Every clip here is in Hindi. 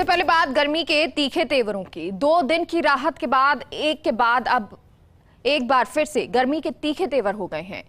सबसे पहले बात गर्मी के तीखे तेवरों की। 2 दिन की राहत के बाद अब एक बार फिर से गर्मी के तीखे तेवर हो गए हैं।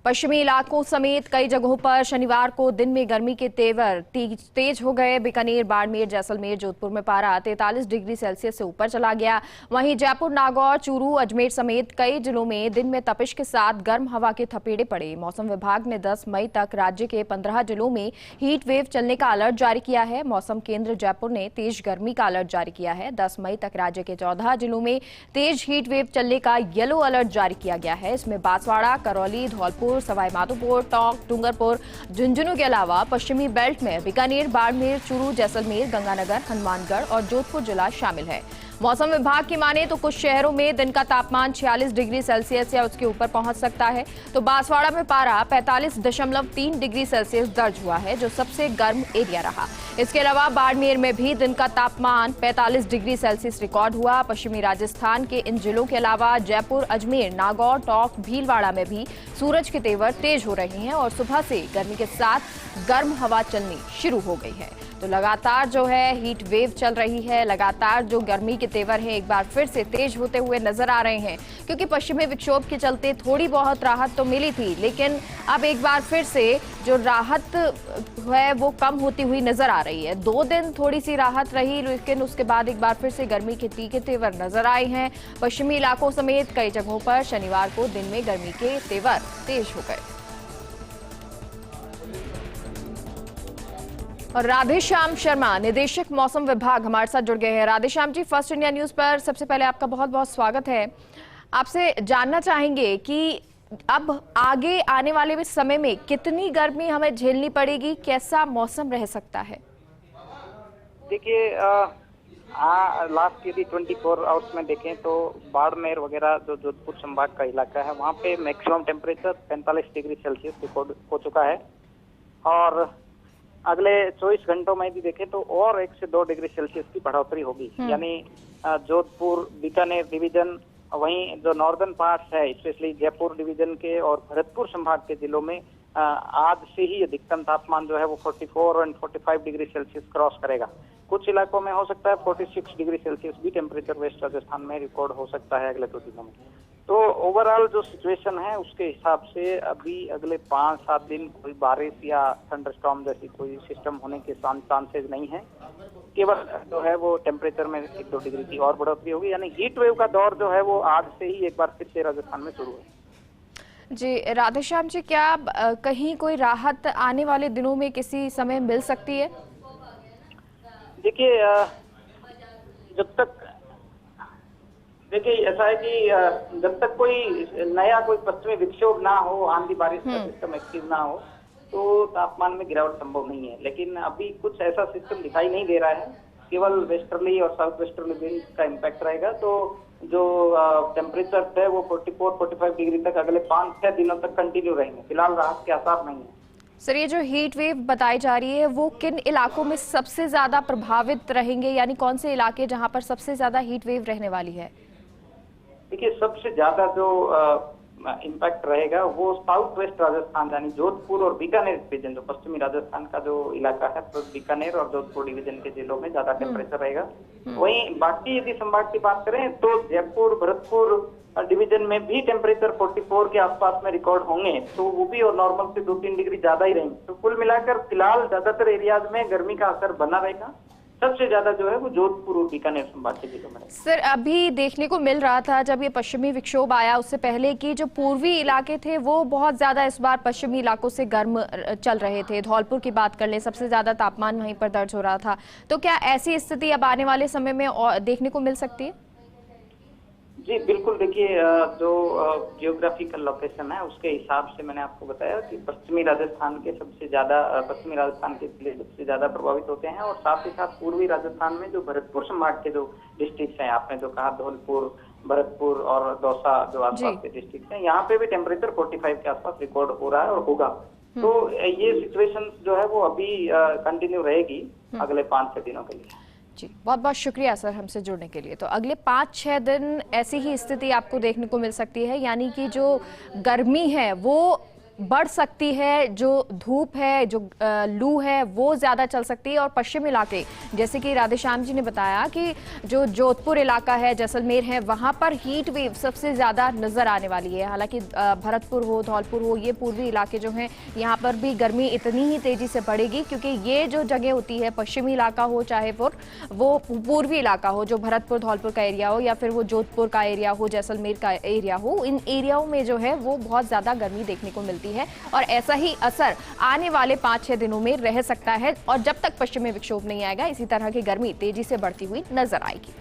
पश्चिमी इलाकों समेत कई जगहों पर शनिवार को दिन में गर्मी के तेवर तेज हो गए। बीकानेर, बाड़मेर, जैसलमेर, जोधपुर में पारा 43 डिग्री सेल्सियस से ऊपर चला गया। वहीं जयपुर, नागौर, चूरू, अजमेर समेत कई जिलों में दिन में तपिश के साथ गर्म हवा के थपेड़े पड़े। मौसम विभाग ने 10 मई तक राज्य के 15 जिलों में हीट वेव चलने का अलर्ट जारी किया है। मौसम केंद्र जयपुर ने तेज गर्मी का अलर्ट जारी किया है। 10 मई तक राज्य के 14 जिलों में तेज हीट वेव चलने का येलो अलर्ट जारी किया गया है। इसमें बांसवाड़ा, करौली, धौलपुर, सवाई माधोपुर, टोंक, डूंगरपुर, झुंझुनू के अलावा पश्चिमी बेल्ट में बीकानेर, बाड़मेर, चूरू, जैसलमेर, गंगानगर, हनुमानगढ़ और जोधपुर जिला शामिल है। मौसम विभाग की माने तो कुछ शहरों में दिन का तापमान 46 डिग्री सेल्सियस या उसके ऊपर पहुंच सकता है। तो बांसवाड़ा में पारा 45.3 डिग्री सेल्सियस दर्ज हुआ है, जो सबसे गर्म एरिया रहा। इसके अलावा बाड़मेर में भी दिन का तापमान 45 डिग्री सेल्सियस रिकॉर्ड हुआ। पश्चिमी राजस्थान के इन जिलों के अलावा जयपुर, अजमेर, नागौर, टोंक, भीलवाड़ा में भी सूरज के तेवर तेज हो रहे हैं और सुबह से गर्मी के साथ गर्म हवा चलनी शुरू हो गई है। तो लगातार जो है हीट वेव चल रही है, लगातार जो गर्मी के तेवर हैं एक बार फिर से तेज होते हुए नजर आ रहे हैं, क्योंकि पश्चिमी विक्षोभ के चलते थोड़ी बहुत राहत तो मिली थी, लेकिन अब एक बार फिर से जो राहत है वो कम होती हुई नजर आ रही है। 2 दिन थोड़ी सी राहत रही, लेकिन उसके बाद एक बार फिर से गर्मी के तीखे तेवर नजर आए हैं। पश्चिमी इलाकों समेत कई जगहों पर शनिवार को दिन में गर्मी के तेवर तेज हो गए। और राधेश्याम शर्मा, निदेशक मौसम विभाग, हमारे साथ जुड़ गए हैं। राधेश्याम जी, फर्स्ट इंडिया न्यूज पर सबसे पहले आपका बहुत बहुत स्वागत है। आपसे जानना चाहेंगे कि अब आगे आने वाले समय में कितनी गर्मी हमें झेलनी पड़ेगी, कैसा मौसम रह सकता है? देखिए, लास्ट यदि 24 आवर्स में देखें तो बाड़मेर वगैरह जो जोधपुर संभाग का इलाका है, वहाँ पे maximum temperature 45 degree Celsius record हो चुका है। और अगले 24 घंटों में भी देखें तो और 1 से 2 डिग्री सेल्सियस की बढ़ोतरी होगी। यानी जोधपुर, बीकानेर डिवीजन, वहीं जो नॉर्दर्न पार्ट्स है, स्पेशली जयपुर डिवीजन के और भरतपुर संभाग के जिलों में आज से ही अधिकतम तापमान जो है वो 44 और 45 डिग्री सेल्सियस क्रॉस करेगा। कुछ इलाकों में हो सकता है 46 डिग्री सेल्सियस भी टेम्परेचर वेस्ट राजस्थान में रिकॉर्ड हो सकता है अगले 2 दिनों में। तो ओवरऑल जो सिचुएशन है उसके हिसाब से अभी अगले 5-7 दिन कोई बारिश या थंडरस्टॉर्म जैसी कोई सिस्टम होने के चांसेस नहीं है। केवल जो है वो टेम्परेचर में 1-2 डिग्री की और बढ़ोतरी होगी। यानी हीट वेव का दौर जो है वो आज से ही एक बार फिर से राजस्थान में शुरू है। जी राधेश्याम जी, क्या कहीं कोई राहत आने वाले दिनों में किसी समय मिल सकती है? देखिए, ऐसा है कि जब तक कोई नया कोई पश्चिमी विक्षोभ ना हो, आंधी बारिश का सिस्टम एक्टिव ना हो, तो तापमान में गिरावट संभव नहीं है। लेकिन अभी कुछ ऐसा सिस्टम दिखाई नहीं दे रहा है। केवल वेस्टर्ली और साउथ वेस्टर्ली विंड का इम्पैक्ट रहेगा। तो जो टेम्परेचर है वो 44-45 डिग्री तक अगले 5-6 दिनों तक कंटिन्यू रहेंगे। फिलहाल राहत के आसार नहीं है। सर, ये जो हीट वेव बताई जा रही है वो किन इलाकों में सबसे ज्यादा प्रभावित रहेंगे, यानी कौन से इलाके जहां पर सबसे ज्यादा हीट वेव रहने वाली है? देखिए, सबसे ज्यादा जो इम्पैक्ट रहेगा वो साउथ वेस्ट राजस्थान, यानी जोधपुर और बीकानेर डिवीजन, जो पश्चिमी राजस्थान का जो इलाका है, तो बीकानेर और जोधपुर डिवीजन के जिलों में ज्यादा टेम्परेचर रहेगा। वहीं बाकी यदि संभाग की बात करें तो जयपुर, भरतपुर डिवीजन में भी टेम्परेचर 44 के आसपास में रिकॉर्ड होंगे, तो वो भी और नॉर्मल से 2-3 डिग्री ज्यादा ही रहेंगे। तो कुल मिलाकर फिलहाल ज्यादातर एरियाज में गर्मी का असर बना रहेगा। सबसे ज्यादा जो है वो जोधपुर और बीकानेर संभाग के जिलों में। सर, अभी देखने को मिल रहा था जब ये पश्चिमी विक्षोभ आया उससे पहले कि जो पूर्वी इलाके थे वो बहुत ज्यादा इस बार पश्चिमी इलाकों से गर्म चल रहे थे। धौलपुर की बात कर ले, सबसे ज्यादा तापमान वहीं पर दर्ज हो रहा था। तो क्या ऐसी स्थिति अब आने वाले समय में देखने को मिल सकती है? जी बिल्कुल। देखिए, जो जियोग्राफिकल लोकेशन है उसके हिसाब से मैंने आपको बताया कि पश्चिमी राजस्थान के जिले सबसे ज्यादा प्रभावित होते हैं। और साथ ही साथ पूर्वी राजस्थान में जो भरतपुर संभाग के जो डिस्ट्रिक्ट हैं, आपने जो कहा धौलपुर, भरतपुर और दौसा जो आसपास के डिस्ट्रिक्ट हैं, यहाँ पे भी टेम्परेचर 45 के आसपास रिकॉर्ड हो रहा है और होगा। तो ये सिचुएशन जो है वो अभी कंटिन्यू रहेगी अगले 5-6 दिनों के लिए। जी, बहुत बहुत शुक्रिया सर हमसे जुड़ने के लिए। तो अगले 5-6 दिन ऐसी ही स्थिति आपको देखने को मिल सकती है, यानी कि जो गर्मी है वो बढ़ सकती है, जो धूप है, जो लू है वो ज़्यादा चल सकती है। और पश्चिमी इलाके जैसे कि राधेश्याम जी ने बताया कि जो जोधपुर इलाका है, जैसलमेर है, वहाँ पर हीट वेव सबसे ज़्यादा नज़र आने वाली है। हालांकि भरतपुर हो, धौलपुर हो, ये पूर्वी इलाके जो हैं यहाँ पर भी गर्मी इतनी ही तेज़ी से बढ़ेगी, क्योंकि ये जो जगह होती है, पश्चिमी इलाका हो चाहे वो पूर्वी इलाका हो, जो भरतपुर धौलपुर का एरिया हो या फिर वो जोधपुर का एरिया हो, जैसलमेर का एरिया हो, इन एरियाओं में जो है वो बहुत ज़्यादा गर्मी देखने को मिलती है। और ऐसा ही असर आने वाले 5-6 दिनों में रह सकता है, और जब तक पश्चिमी विक्षोभ नहीं आएगा इसी तरह की गर्मी तेजी से बढ़ती हुई नजर आएगी।